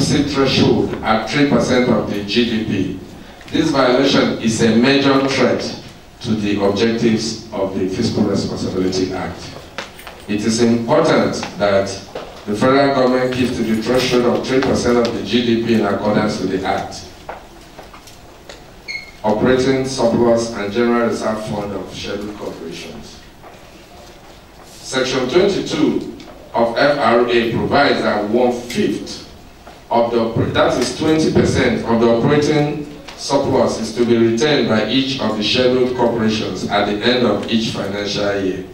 deficit threshold at 3% of the GDP. This violation is a major threat to the objectives of the Fiscal Responsibility Act. It is important that the federal government keeps to the threshold of 3% of the GDP in accordance with the Act. Operating surplus and general reserve fund of scheduled corporations. Section 22 of FRA provides that 1/5 of the, that is 20% of the operating surplus is to be retained by each of the scheduled corporations at the end of each financial year,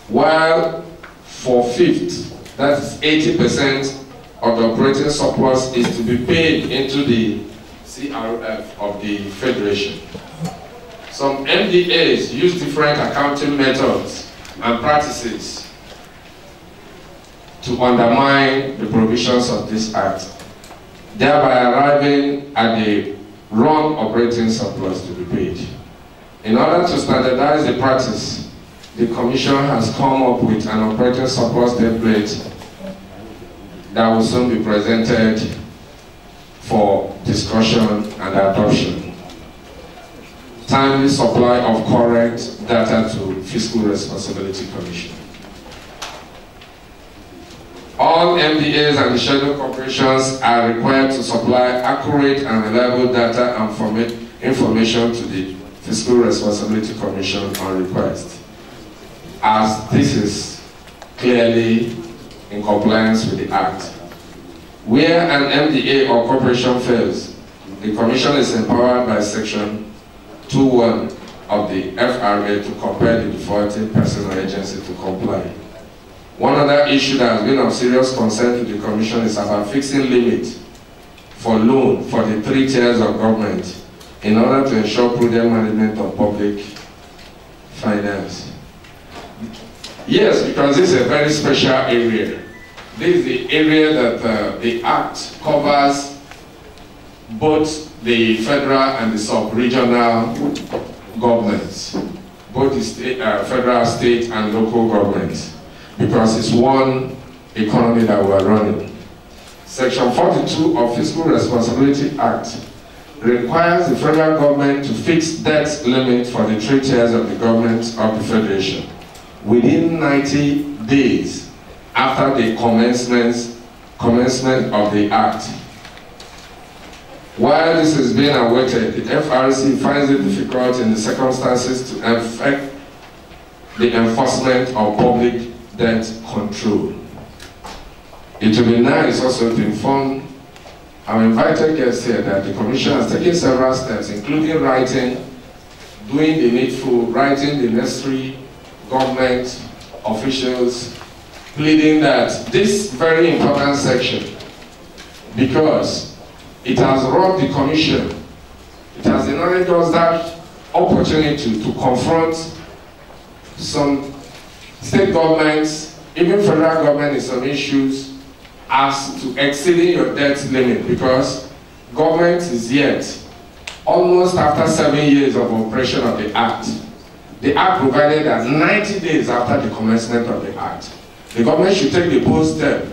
while 4/5, that is 80% of the operating surplus, is to be paid into the CRF of the Federation. Some MDAs use different accounting methods and practices to undermine the provisions of this Act, thereby arriving at the wrong operating surplus to be paid. In order to standardize the practice, the Commission has come up with an operating surplus template that will soon be presented for discussion and adoption. Timely supply of correct data to Fiscal Responsibility Commission. All MDAs and scheduled corporations are required to supply accurate and reliable data and information to the Fiscal Responsibility Commission on request, as this is clearly in compliance with the Act. Where an MDA or corporation fails, the Commission is empowered by Section 2(1) of the FRA to compel the defaulting person or agency to comply. One other issue that has been of serious concern to the Commission is about fixing limit for loan for the 3 tiers of government in order to ensure prudent management of public finance. Yes, because this is a very special area. This is the area that the Act covers both the federal and the sub-regional governments, both the state, federal, state, and local governments, because it's one economy that we're running. Section 42 of Fiscal Responsibility Act requires the federal government to fix debt limit for the 3 tiers of the government of the Federation within 90 days after the commencement of the Act. While this is being awaited, the FRC finds it difficult in the circumstances to affect the enforcement of public debt control. It would be nice also to inform our invited guests here that the Commission has taken several steps, including doing the needful, writing the necessary government officials, pleading that this very important section, because it has robbed the Commission, it has denied us that opportunity to confront some state governments, even federal government in some issues, as to exceeding your debt limit, because government is yet, almost after 7 years of operation of the Act. The Act provided that 90 days after the commencement of the Act, the government should take the bold step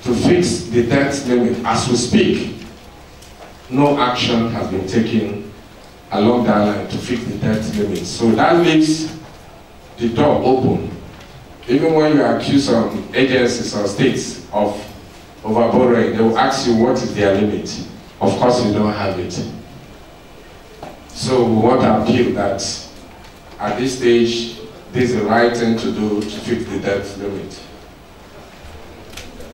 to fix the debt limit. As we speak, no action has been taken along that line to fix the debt limit. So that leaves the door open. Even when you accuse some agencies or states of overborrowing, they will ask you what is their limit. Of course you don't have it. So we want to appeal that at this stage, this is the right thing to do to fix the debt limit.